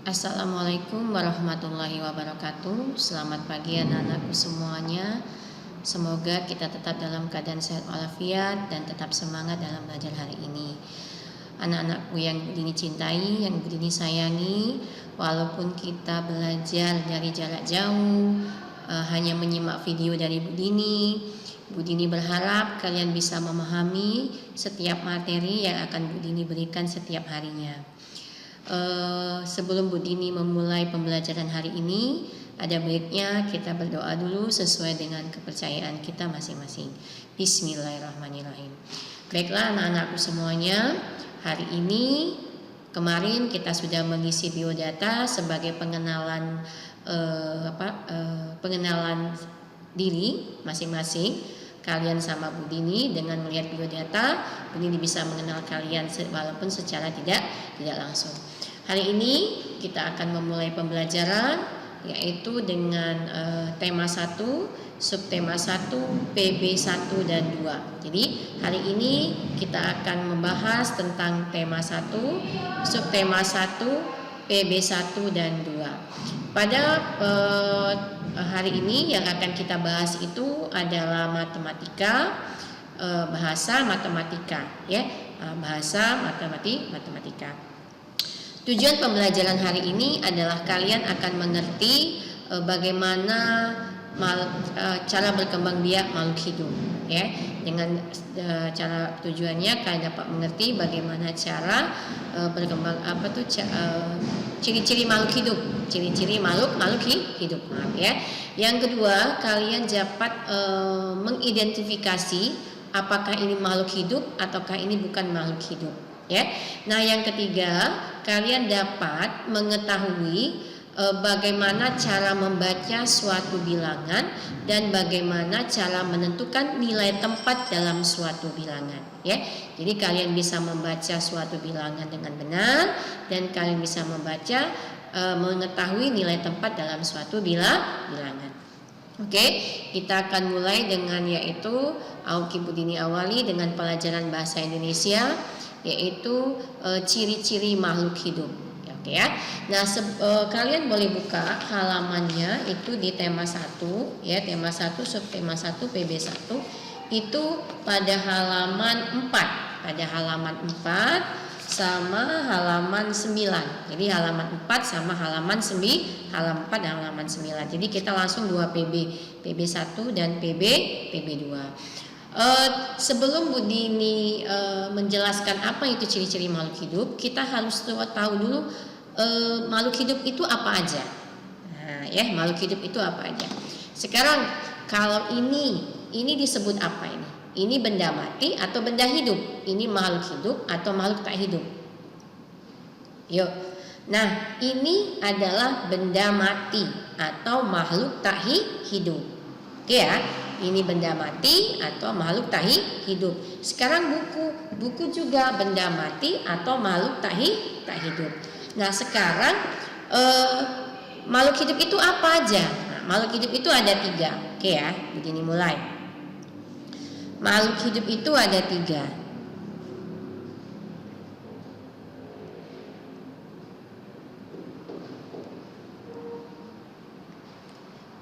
Assalamualaikum warahmatullahi wabarakatuh. Selamat pagi anak-anakku semuanya. Semoga kita tetap dalam keadaan sehat walafiat dan tetap semangat dalam belajar hari ini. Anak-anakku yang Budini cintai, yang Budini sayangi, walaupun kita belajar dari jarak jauh, hanya menyimak video dari Budini berharap kalian bisa memahami setiap materi yang akan Budini berikan setiap harinya. Sebelum Budini memulai pembelajaran hari ini, ada baiknya kita berdoa dulu sesuai dengan kepercayaan kita masing-masing. Bismillahirrahmanirrahim. Baiklah anak-anakku semuanya, hari ini kemarin kita sudah mengisi biodata sebagai pengenalan pengenalan diri masing-masing. Kalian sama Budini dengan melihat biodata, Budini bisa mengenal kalian walaupun secara tidak langsung. Hari ini kita akan memulai pembelajaran yaitu dengan tema 1, subtema 1, PB1 dan 2. Jadi hari ini kita akan membahas tentang tema 1, subtema 1, PB1 dan 2. Pada hari ini yang akan kita bahas itu adalah matematika, bahasa matematika, ya, bahasa matematika. Tujuan pembelajaran hari ini adalah kalian akan mengerti bagaimana cara berkembang biak makhluk hidup, ya. Dengan cara tujuannya kalian dapat mengerti bagaimana cara berkembang ciri-ciri makhluk hidup, ciri-ciri makhluk hidup, maaf ya. Yang kedua, kalian dapat mengidentifikasi apakah ini makhluk hidup ataukah ini bukan makhluk hidup, ya. Nah, yang ketiga, kalian dapat mengetahui bagaimana cara membaca suatu bilangan dan bagaimana cara menentukan nilai tempat dalam suatu bilangan, ya. Jadi kalian bisa membaca suatu bilangan dengan benar dan kalian bisa membaca mengetahui nilai tempat dalam suatu bilangan. Oke, kita akan mulai dengan yaitu Auki Budini awali dengan pelajaran bahasa Indonesia yaitu ciri-ciri makhluk hidup. Oke ya. Nah, kalian boleh buka halamannya itu di tema 1, ya, tema 1 subtema 1 PB1 itu pada halaman 4. Pada halaman 4 sama halaman 9. Jadi halaman 4 sama halaman 9, halaman 4 dan halaman 9. Jadi kita langsung 2 PB1 dan PB2. Sebelum Budini menjelaskan apa itu ciri-ciri makhluk hidup, kita harus tahu dulu makhluk hidup itu apa aja. Nah, ya, makhluk hidup itu apa aja. Sekarang kalau ini disebut apa ini? Ini benda mati atau benda hidup? Ini makhluk hidup atau makhluk tak hidup? Yuk. Nah, ini adalah benda mati atau makhluk tak hidup. Oke ya. Ini benda mati atau makhluk tak hidup. Sekarang buku juga benda mati atau makhluk tak hidup. Nah, sekarang makhluk hidup itu apa aja? Nah, makhluk hidup itu ada 3. Oke ya, begini mulai. Makhluk hidup itu ada 3.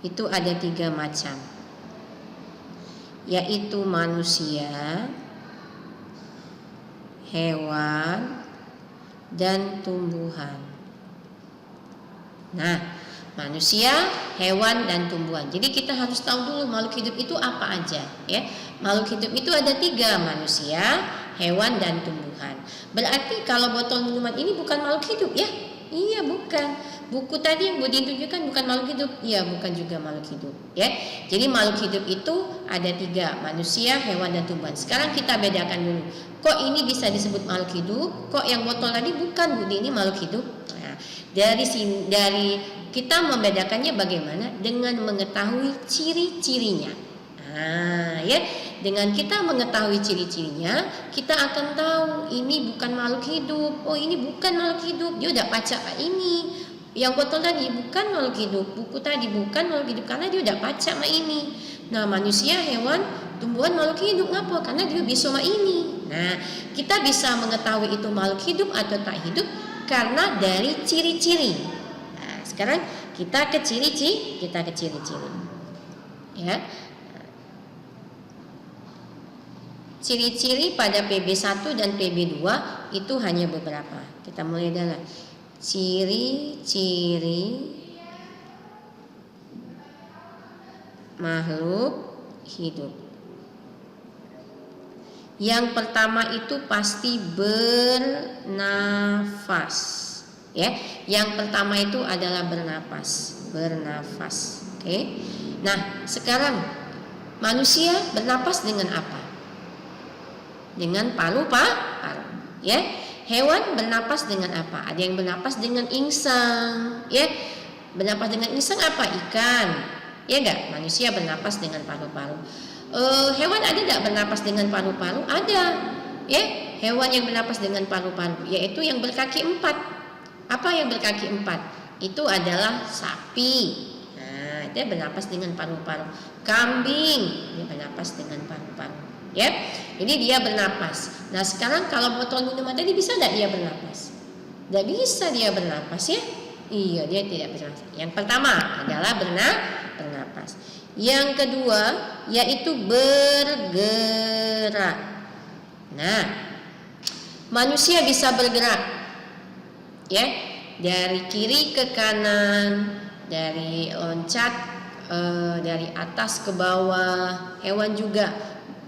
Itu ada 3 macam, yaitu manusia, hewan, dan tumbuhan. Nah, manusia, hewan, dan tumbuhan. Jadi kita harus tahu dulu makhluk hidup itu apa aja, ya. Makhluk hidup itu ada 3, manusia, hewan, dan tumbuhan. Berarti kalau botol minuman ini bukan makhluk hidup, ya? Iya, bukan. Buku tadi yang Budini tunjukkan bukan makhluk hidup, iya, bukan juga makhluk hidup, ya. Jadi makhluk hidup itu ada 3, manusia, hewan, dan tumbuhan. Sekarang kita bedakan dulu. Kok ini bisa disebut makhluk hidup? Kok yang botol tadi bukan, Budini, makhluk hidup? Nah, dari kita membedakannya bagaimana? Dengan mengetahui ciri-cirinya. Nah, ya, dengan kita mengetahui ciri-cirinya, kita akan tahu ini bukan makhluk hidup. Oh, ini bukan makhluk hidup. Dia udah pacak ini. Yang botol tadi bukan makhluk hidup, buku tadi bukan makhluk hidup karena dia udah pacak sama ini. Nah, manusia, hewan, tumbuhan makhluk hidup ngapa? Karena dia bisa sama ini. Nah, kita bisa mengetahui itu makhluk hidup atau tak hidup karena dari ciri-ciri. Nah, sekarang kita ke ciri-ciri, ya. Ciri-ciri pada PB1 dan PB2 itu hanya beberapa. Kita mulai dari ciri-ciri makhluk hidup. Yang pertama itu pasti bernafas, ya. Yang pertama itu adalah bernafas. Oke. Nah, sekarang manusia bernafas dengan apa? Dengan paru-paru, ya. Hewan bernapas dengan apa? Ada yang bernapas dengan insang, ya. Bernapas dengan insang apa? Ikan, ya enggak? Manusia bernapas dengan paru-paru. Hewan ada enggak bernapas dengan paru-paru? Ada, ya. Hewan yang bernapas dengan paru-paru, yaitu yang berkaki 4. Apa yang berkaki 4? Itu adalah sapi. Nah, dia bernapas dengan paru-paru. Kambing, dia bernapas dengan paru-paru, ya. Jadi dia bernapas. Nah, sekarang kalau botol minuman tadi bisa enggak dia bernapas? Enggak bisa dia bernapas, ya. Iya, dia tidak bernapas. Yang pertama adalah bernapas. Yang kedua yaitu bergerak. Nah, manusia bisa bergerak, ya, dari kiri ke kanan, dari loncat, dari atas ke bawah. Hewan juga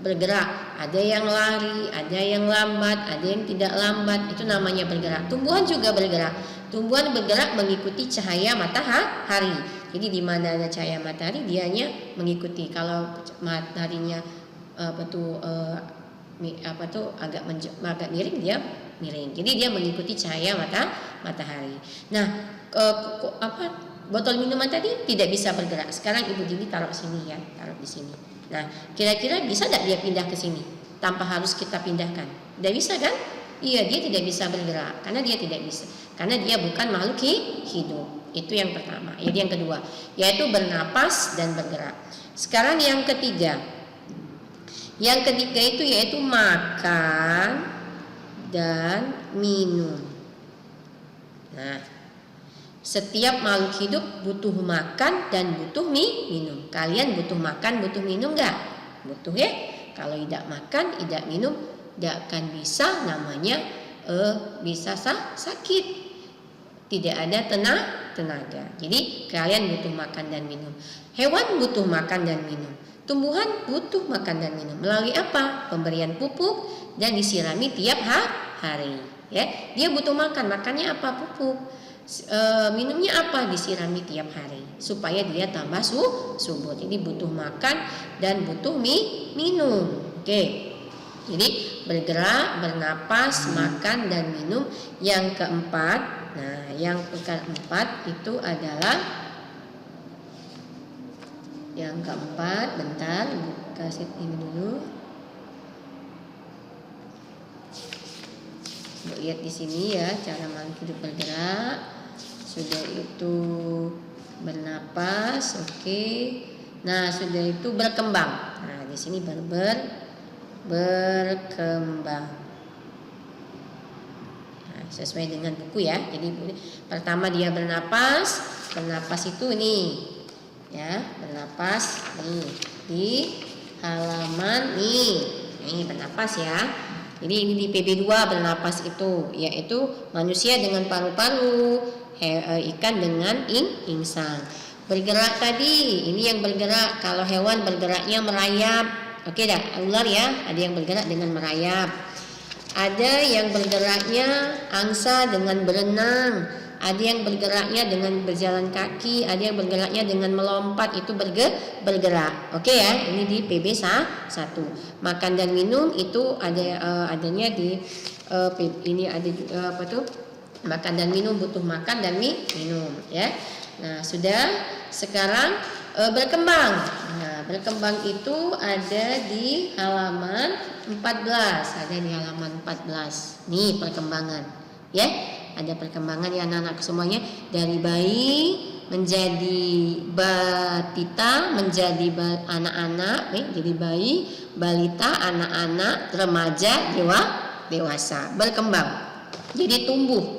bergerak. Ada yang lari, ada yang lambat, ada yang tidak lambat. Itu namanya bergerak. Tumbuhan juga bergerak. Tumbuhan bergerak mengikuti cahaya matahari. Jadi di mana ada cahaya matahari, dianya mengikuti. Kalau mataharinya agak miring, dia miring. Jadi dia mengikuti cahaya matahari. Nah, botol minuman tadi tidak bisa bergerak. Sekarang Ibu Dini taruh sini, ya, taruh di sini. Nah, kira-kira bisa tidak dia pindah ke sini tanpa harus kita pindahkan? Tidak bisa, kan? Iya, dia tidak bisa bergerak karena dia tidak bisa. Karena dia bukan makhluk hidup. Itu yang pertama. Jadi yang kedua, yaitu bernapas dan bergerak. Sekarang yang ketiga. Yang ketiga itu yaitu makan dan minum. Nah, setiap makhluk hidup butuh makan dan butuh minum. Kalian butuh makan, butuh minum enggak? Butuh, ya. Kalau tidak makan, tidak minum, tidak akan bisa, namanya bisa sakit. Tidak ada tenaga. Jadi kalian butuh makan dan minum. Hewan butuh makan dan minum. Tumbuhan butuh makan dan minum. Melalui apa? Pemberian pupuk dan disirami tiap hari. Ya, dia butuh makan. Makannya apa? Pupuk. Minumnya apa? Disirami tiap hari supaya dia tambah subur. Jadi butuh makan dan butuh minum. Oke. Jadi bergerak, bernapas, makan dan minum. Yang keempat. Nah, yang keempat itu adalah bentar, kasih ini dulu. Lihat di sini, ya, cara makhluk hidup bergerak. Sudah itu bernapas, oke. Nah, sudah itu berkembang. Nah, di sini berkembang. Sesuai dengan buku, ya. Jadi pertama dia bernapas itu nih, ya, bernapas nih di halaman nih bernapas, ya. Jadi ini di PB2 bernapas itu yaitu manusia dengan paru-paru, ikan dengan insang. Bergerak tadi, ini yang bergerak. Kalau hewan bergeraknya merayap. Oke dah, ular, ya, ada yang bergerak dengan merayap. Ada yang bergeraknya angsa dengan berenang, ada yang bergeraknya dengan berjalan kaki, ada yang bergeraknya dengan melompat, itu bergerak. Oke, ya, ini di PB1. Makan dan minum itu adanya di ini ada makan dan minum, butuh makan dan minum, ya. Nah, sudah. Sekarang berkembang. Nah, berkembang itu ada di halaman 14. Ada di halaman 14. Nih perkembangan, ya. Ada perkembangan, ya, anak-anak semuanya, dari bayi menjadi batita, menjadi anak-anak, jadi bayi, balita, anak-anak, remaja, dewasa, berkembang. Jadi tumbuh.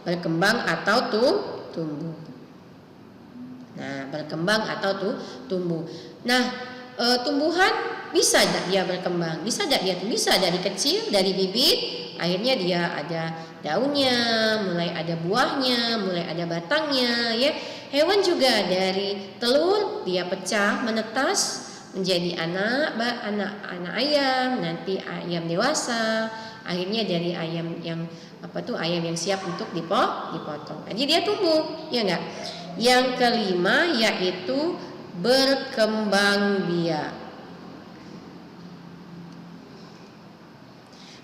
berkembang atau tumbuh. Nah, berkembang atau tumbuh. Nah, tumbuhan bisa tidak dia berkembang? Bisa tidak dia? Bisa dari kecil, dari bibit, akhirnya dia ada daunnya, mulai ada buahnya, mulai ada batangnya, ya. Hewan juga dari telur dia pecah, menetas menjadi anak ayam, nanti ayam dewasa, akhirnya dari ayam yang ayam yang siap untuk dipotong. Jadi dia tumbuh, ya enggak? Yang kelima yaitu berkembang biak.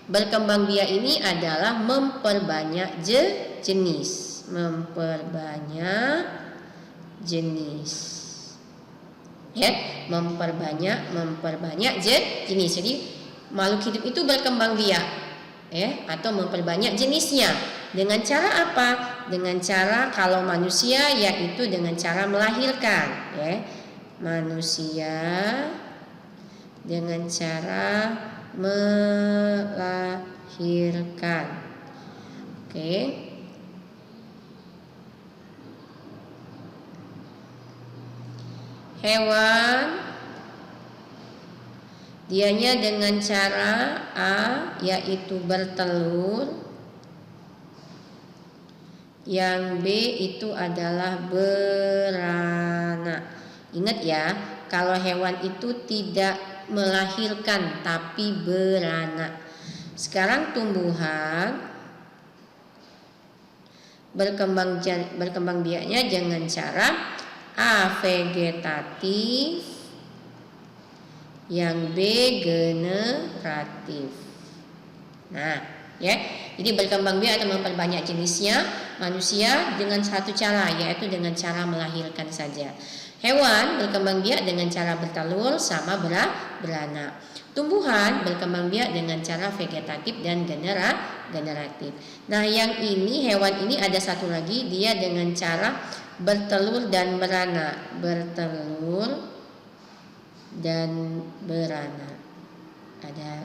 Berkembang biak ini adalah memperbanyak jenis, ya, memperbanyak jenis. Jadi makhluk hidup itu berkembang biak, ya, atau memperbanyak jenisnya. Dengan cara apa? Dengan cara kalau manusia yaitu dengan cara melahirkan, ya. Manusia dengan cara melahirkan. Oke. Hewan dianya dengan cara A yaitu bertelur. Yang B itu adalah beranak. Ingat ya, kalau hewan itu tidak melahirkan tapi beranak. Sekarang tumbuhan berkembang biaknya dengan cara A vegetatif, yang B generatif. Nah, ya, jadi berkembang biak atau memperbanyak jenisnya manusia dengan satu cara, yaitu dengan cara melahirkan saja. Hewan berkembang biak dengan cara bertelur sama beranak. Tumbuhan berkembang biak dengan cara vegetatif dan generatif. Nah, yang ini hewan ini ada satu lagi, dia dengan cara bertelur dan beranak. Bertelur dan beranak.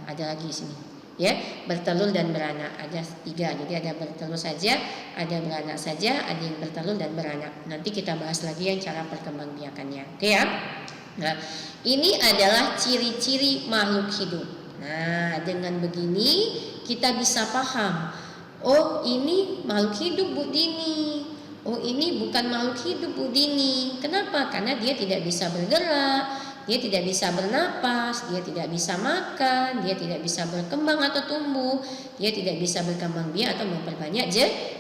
Ada lagi sini. Ya, bertelur dan beranak ada 3. Jadi ada bertelur saja, ada beranak saja, ada yang bertelur dan beranak. Nanti kita bahas lagi yang cara perkembangbiakannya. Oke ya. Nah, ini adalah ciri-ciri makhluk hidup. Nah, dengan begini kita bisa paham. Oh, ini makhluk hidup Bu Dini. Oh, ini bukan makhluk hidup Bu Dini. Kenapa? Karena dia tidak bisa bergerak, dia tidak bisa bernapas, dia tidak bisa makan, dia tidak bisa berkembang atau tumbuh, dia tidak bisa berkembang biak atau memperbanyak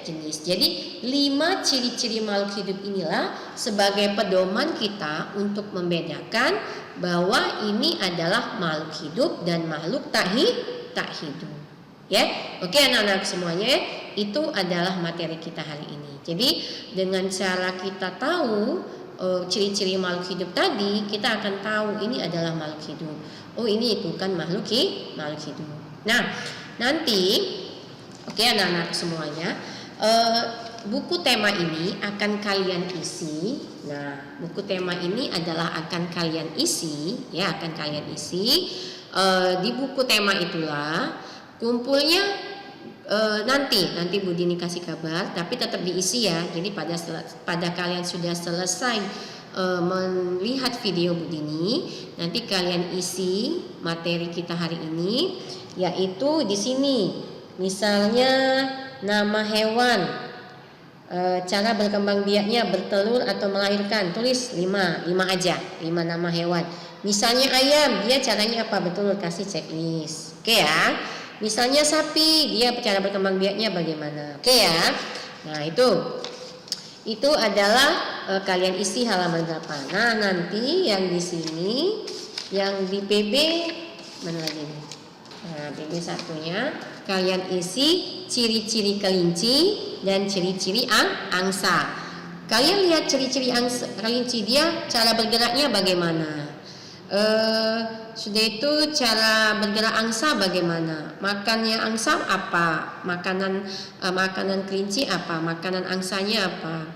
jenis. Jadi 5 ciri-ciri makhluk hidup inilah sebagai pedoman kita untuk membedakan bahwa ini adalah makhluk hidup dan makhluk tak hidup. Ya, oke anak-anak semuanya, itu adalah materi kita hari ini. Jadi dengan cara kita tahu ciri-ciri makhluk hidup tadi, kita akan tahu ini adalah makhluk hidup. Oh, ini itu kan makhluk hidup. Nah, nanti oke anak-anak semuanya, buku tema ini akan kalian isi. Nah, buku tema ini adalah akan kalian isi, ya, akan kalian isi. Di buku tema itulah kumpulnya nanti Bu Dini kasih kabar, tapi tetap diisi ya. Jadi pada kalian sudah selesai melihat video Bu Dini, nanti kalian isi materi kita hari ini, yaitu di sini misalnya nama hewan, cara berkembang biaknya, bertelur atau melahirkan, tulis 5 aja, 5 nama hewan. Misalnya ayam, dia caranya apa? Betul, kasih checklist. Oke ya. Misalnya sapi, dia cara berkembang biaknya bagaimana? Oke ya. Nah, itu adalah kalian isi halaman berapa. Nah, nanti yang di sini, yang di PB mana lagi nih? Nah, PB satunya kalian isi ciri-ciri kelinci dan ciri-ciri angsa. Kalian lihat ciri-ciri kelinci, dia cara bergeraknya bagaimana? Sudah itu cara bergerak angsa bagaimana? Makannya angsa apa? Makanan kelinci apa? Makanan angsanya apa?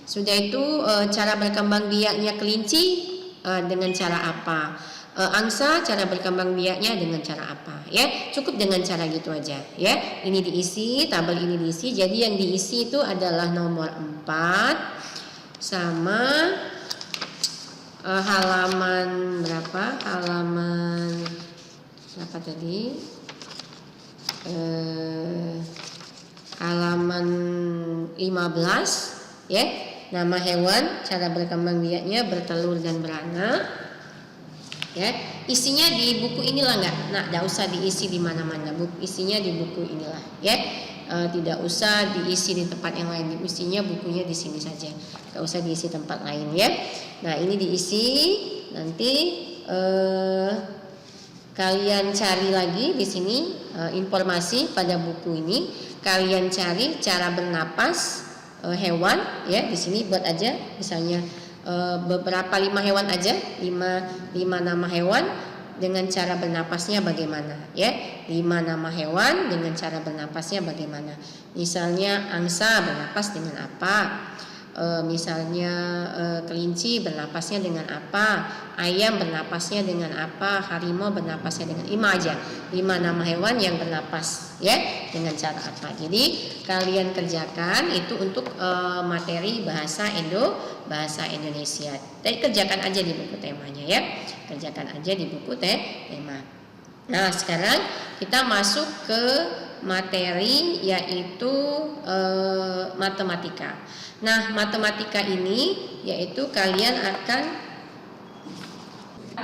Sudah itu cara berkembang biaknya kelinci dengan cara apa? angsa cara berkembang biaknya dengan cara apa ya. Cukup dengan cara gitu aja ya. Ini diisi, tabel ini diisi. Jadi yang diisi itu adalah nomor 4 sama halaman berapa? Halaman berapa tadi? Halaman 15 ya. Nama hewan, cara berkembang biaknya, bertelur dan beranak. Ya, isinya di buku inilah enggak usah diisi di mana-mana. Isinya di buku inilah ya. Tidak usah diisi di tempat yang lain. Isinya bukunya di sini saja. Enggak usah diisi tempat lain ya. Nah, ini diisi nanti kalian cari lagi di sini informasi pada buku ini. Kalian cari cara bernapas hewan ya. Di sini buat aja misalnya beberapa 5 hewan aja, 5 nama hewan dengan cara bernapasnya bagaimana ya. 5 nama hewan dengan cara bernapasnya bagaimana. Misalnya angsa bernapas dengan apa? Misalnya kelinci bernapasnya dengan apa, ayam bernapasnya dengan apa, harimau bernapasnya dengan 5 aja, 5 nama hewan yang bernapas ya dengan cara apa. Jadi kalian kerjakan itu untuk materi bahasa Indonesia. Jadi kerjakan aja di buku temanya ya, kerjakan aja di buku tema. Nah sekarang kita masuk ke materi yaitu matematika. Nah matematika ini yaitu kalian akan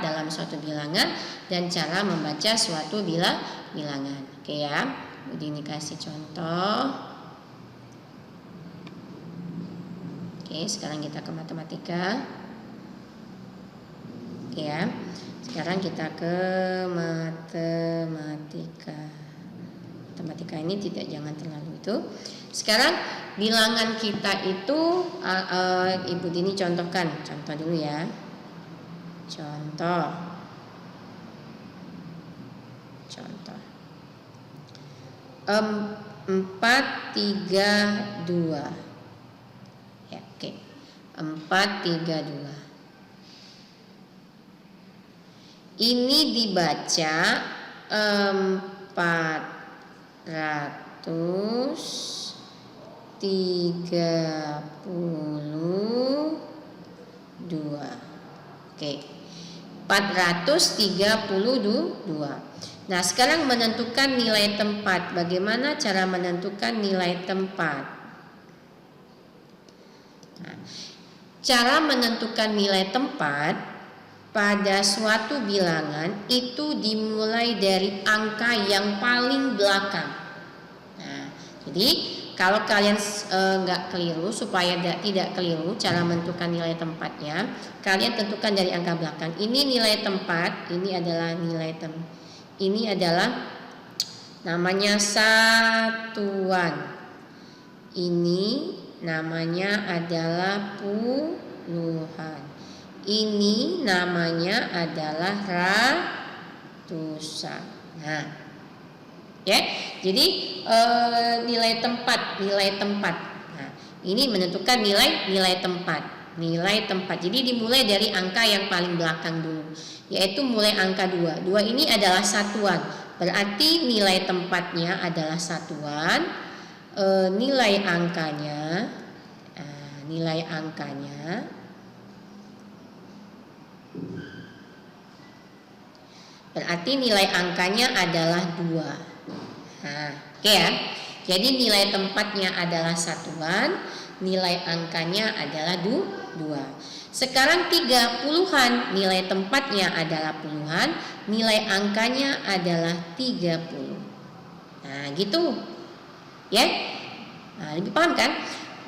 dalam suatu bilangan dan cara membaca suatu bilangan. Oke ya, ini kasih contoh. Oke, sekarang kita ke matematika. Oke ya, sekarang kita ke matematika. Matematika ini jangan terlalu itu. Sekarang bilangan kita itu Ibu Dini contohkan. Contoh dulu ya. Contoh. 4, 3, 2. Ya, oke. 4, 3, 2. Ini dibaca 432. Oke. 432. Nah, sekarang menentukan nilai tempat. Bagaimana cara menentukan nilai tempat? Nah, cara menentukan nilai tempat pada suatu bilangan itu dimulai dari angka yang paling belakang. Nah, jadi kalau kalian nggak keliru, supaya tidak keliru cara menentukan nilai tempatnya, kalian tentukan dari angka belakang. Ini nilai tempat, ini adalah nilai ini adalah namanya satuan. Ini namanya adalah puluhan. Ini namanya adalah ratusan. Nah, ya. Jadi nilai tempat. Nah, ini menentukan nilai tempat. Nilai tempat. Jadi dimulai dari angka yang paling belakang dulu, yaitu mulai angka 2. 2 ini adalah satuan. Berarti nilai tempatnya adalah satuan. Nilai angkanya berarti nilai angkanya adalah 2. Nah, oke ya. Jadi nilai tempatnya adalah satuan, nilai angkanya adalah 2. Sekarang 30-an, nilai tempatnya adalah puluhan, nilai angkanya adalah 30. Nah, gitu. Ya. Nah, lebih paham kan?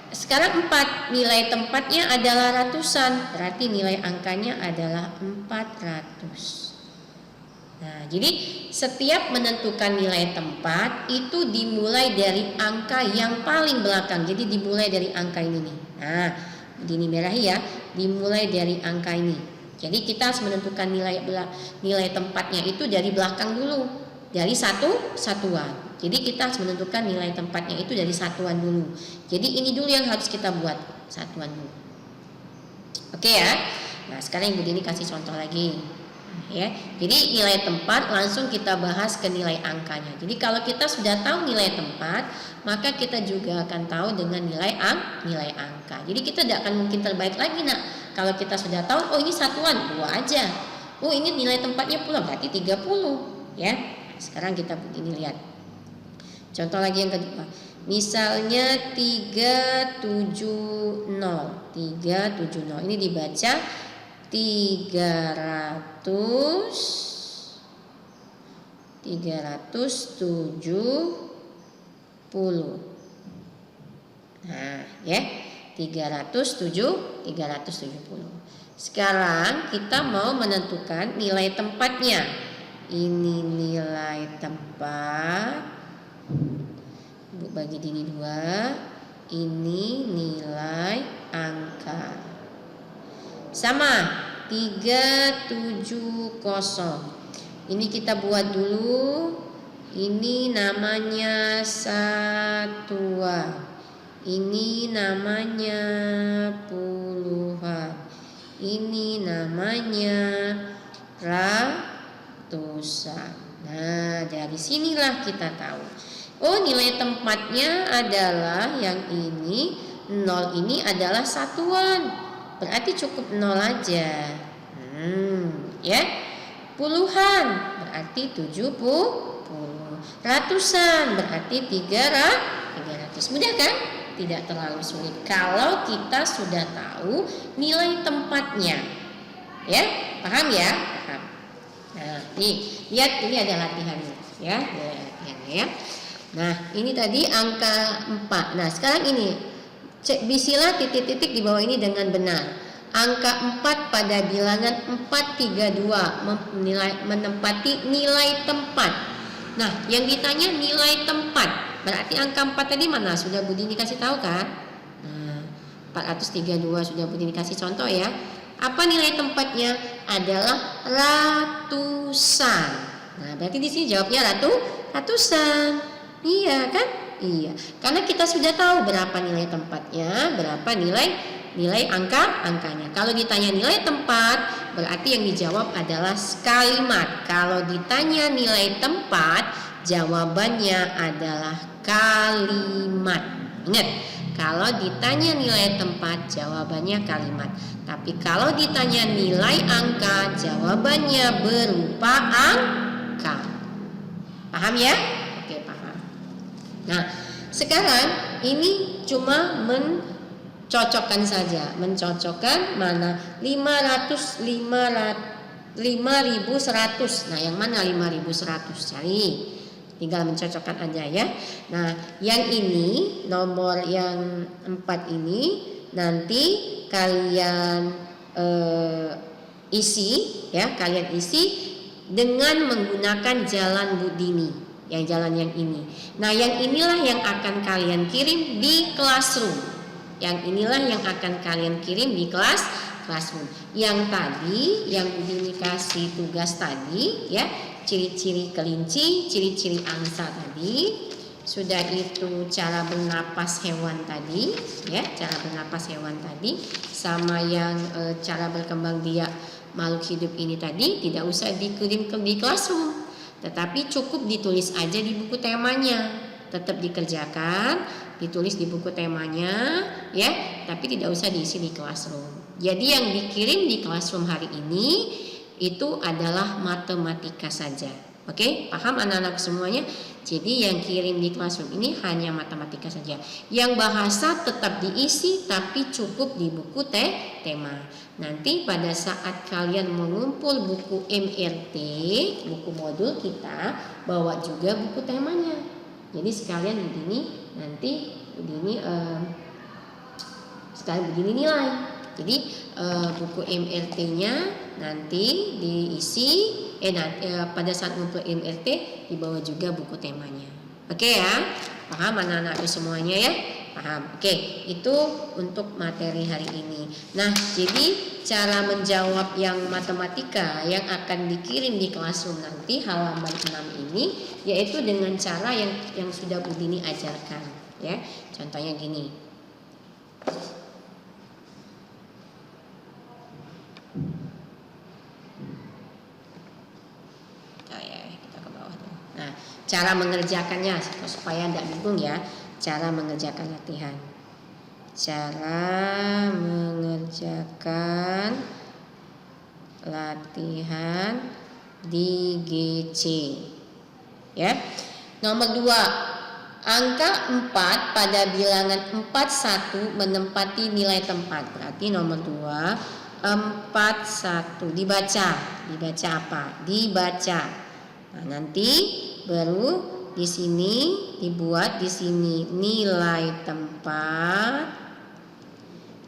Sekarang 4, nilai tempatnya adalah ratusan, berarti nilai angkanya adalah 400. Nah, jadi setiap menentukan nilai tempat itu dimulai dari angka yang paling belakang. Jadi dimulai dari angka ini nih. Nah, ini merah ya, dimulai dari angka ini. Jadi kita harus menentukan nilai tempatnya itu dari belakang dulu, dari satuan. Jadi kita harus menentukan nilai tempatnya itu dari satuan dulu. Jadi ini dulu yang harus kita buat, satuan dulu. Oke ya. Nah, sekarang Ibu Dini kasih contoh lagi. Ya. Jadi nilai tempat langsung kita bahas ke nilai angkanya. Jadi kalau kita sudah tahu nilai tempat, maka kita juga akan tahu dengan nilai angka. Jadi kita tidak akan mungkin terbaik lagi nak. Kalau kita sudah tahu, oh ini satuan 2 aja. Oh ini nilai tempatnya pula berarti 30, ya. Sekarang kita begini lihat. Contoh lagi yang kedua. Misalnya 370. Ini dibaca 370. Nah, ya. 370. Sekarang kita mau menentukan nilai tempatnya. Ini nilai tempat. Bu bagi ini 2. Ini nilai angka. Sama 370. Ini kita buat dulu. Ini namanya satuan. Ini namanya puluhan. Ini namanya ratusan. Nah, dari sinilah kita tahu. Oh, nilai tempatnya adalah yang ini. 0 ini adalah satuan. Berarti cukup 0 aja. Ya. Puluhan berarti 70. Ratusan berarti 300. Mudah kan? Tidak terlalu sulit kalau kita sudah tahu nilai tempatnya. Ya, paham ya? Paham. Nah, nih, lihat ini ada latihannya, ya. Ya. Nah, ini tadi angka 4. Nah, sekarang ini cek bisilah titik-titik di bawah ini dengan benar. Angka 4 pada bilangan 432 menempati nilai tempat. Nah, yang ditanya nilai tempat. Berarti angka 4 tadi mana? Sudah Budi dikasih tahu kan? Nah, 432 sudah Budi dikasih contoh ya. Apa nilai tempatnya? Adalah ratusan. Nah, berarti di sini jawabnya ratusan. Iya kan? Iya. Karena kita sudah tahu berapa nilai tempatnya, berapa nilai angkanya. Kalau ditanya nilai tempat, berarti yang dijawab adalah kalimat. Kalau ditanya nilai tempat, jawabannya adalah kalimat. Ingat, kalau ditanya nilai tempat, jawabannya kalimat. Tapi kalau ditanya nilai angka, jawabannya berupa angka. Paham ya? Oke, paham. Nah, sekarang ini cuma mencocokkan saja. Mencocokkan mana? 5.100. Nah, yang mana 5.100? Cari. Tinggal mencocokkan aja ya. Nah, yang ini nomor yang 4 ini nanti kalian isi ya, kalian isi dengan menggunakan jalan Budini, yang jalan yang ini. Nah, yang inilah yang akan kalian kirim di classroom. Yang inilah yang akan kalian kirim di classroom. Yang tadi yang Budini kasih tugas tadi ya, ciri-ciri kelinci, ciri-ciri angsa tadi, sudah itu cara bernapas hewan tadi, ya, cara bernapas hewan tadi, sama yang cara berkembang biak makhluk hidup ini tadi tidak usah dikirim di classroom, tetapi cukup ditulis aja di buku temanya, tetap dikerjakan, ditulis di buku temanya, ya, tapi tidak usah diisi di classroom. Jadi yang dikirim di classroom hari ini itu adalah matematika saja. Oke, paham anak-anak semuanya? Jadi yang kirim di classroom ini hanya matematika saja. Yang bahasa tetap diisi tapi cukup di buku tema. Nanti pada saat kalian mengumpul buku MRT, buku modul kita, bawa juga buku temanya. Jadi sekalian begini, nanti begini sekalian begini nilai. Jadi buku MRT-nya nanti diisi pada saat ngumpul MRT dibawa juga buku temanya. Oke ya, paham anak-anak semuanya ya? Paham. Oke, itu untuk materi hari ini. Nah, jadi cara menjawab yang matematika yang akan dikirim di classroom nanti halaman 6 ini yaitu dengan cara yang sudah Budini ajarkan ya. Contohnya gini. cara mengerjakannya supaya tidak bingung ya. Cara mengerjakan latihan. Cara mengerjakan latihan di GC. Ya. Nomor 2, angka 4 pada bilangan 41 menempati nilai tempat. Berarti nomor 2, 41 dibaca apa? Dibaca. Nah, nanti baru di sini dibuat di sini nilai tempat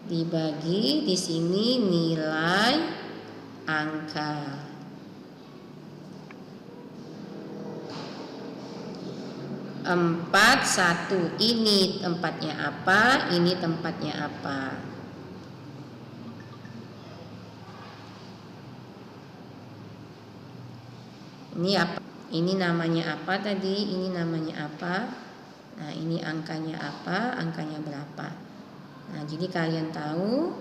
dibagi di sini nilai angka. Empat satu, ini tempatnya apa? Ini tempatnya apa? Ini apa? Ini namanya apa tadi? Ini namanya apa? Nah, ini angkanya apa? Angkanya berapa? Nah, jadi kalian tahu.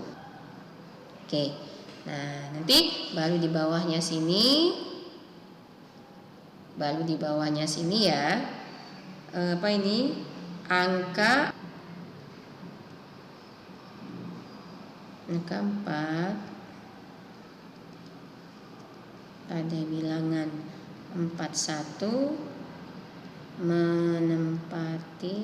Oke. Nah, nanti baru di bawahnya sini. Baru di bawahnya sini ya. Apa ini? Angka 4 pada bilangan 41 menempati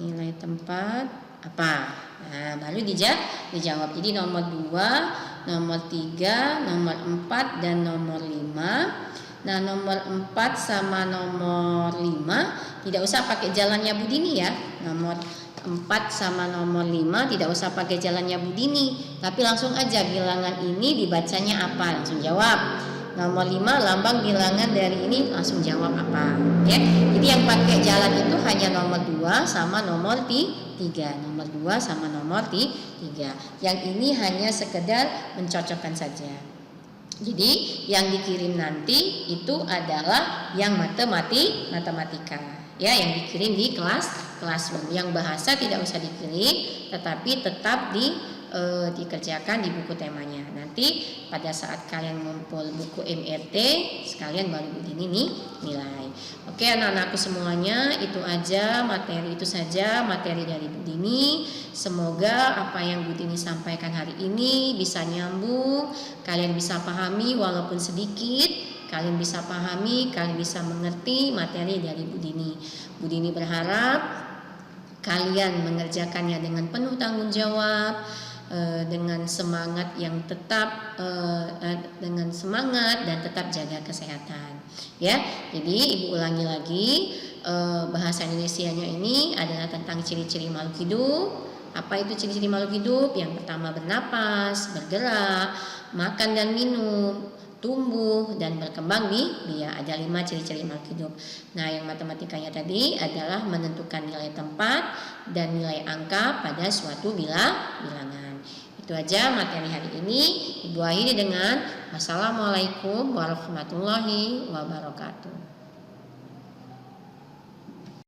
nilai tempat apa? Nah, baru dijawab. Jadi nomor 2, nomor 3, nomor 4 dan nomor 5. Nah, nomor 4 sama nomor 5 tidak usah pakai jalannya Budini ya. Nomor 4 sama nomor 5 tidak usah pakai jalannya Budini, tapi langsung aja bilangan ini dibacanya apa, langsung jawab. Nomor 5 lambang bilangan dari ini, langsung jawab apa ya. Jadi yang pakai jalan itu hanya nomor 2 sama nomor 3. Nomor 2 sama nomor 3. Yang ini hanya sekedar mencocokkan saja. Jadi yang dikirim nanti itu adalah yang matematika ya, yang dikirim di kelas yang bahasa tidak usah dikirim, tetapi tetap dikerjakan di buku temanya. Nanti pada saat kalian ngumpul buku MRT sekalian baru begini nih nilai. Oke anak-anakku semuanya, itu aja materi, itu saja materi dari Bu Dini. Semoga apa yang Bu Dini sampaikan hari ini bisa nyambung, kalian bisa pahami walaupun sedikit, kalian bisa pahami, kalian bisa mengerti materi dari Bu Dini. Bu Dini berharap kalian mengerjakannya dengan penuh tanggung jawab, dengan semangat yang tetap dengan semangat dan tetap jaga kesehatan ya. Jadi Ibu ulangi lagi, bahasa Indonesianya ini adalah tentang ciri-ciri makhluk hidup. Apa itu ciri-ciri makhluk hidup? Yang pertama bernapas, bergerak, makan dan minum, tumbuh dan berkembang biak. Ada 5 ciri-ciri makhluk hidup. Nah, yang matematikanya tadi adalah menentukan nilai tempat dan nilai angka pada suatu bilangan. Itu aja materi hari ini. Ibu akhiri dengan wassalamualaikum warahmatullahi wabarakatuh.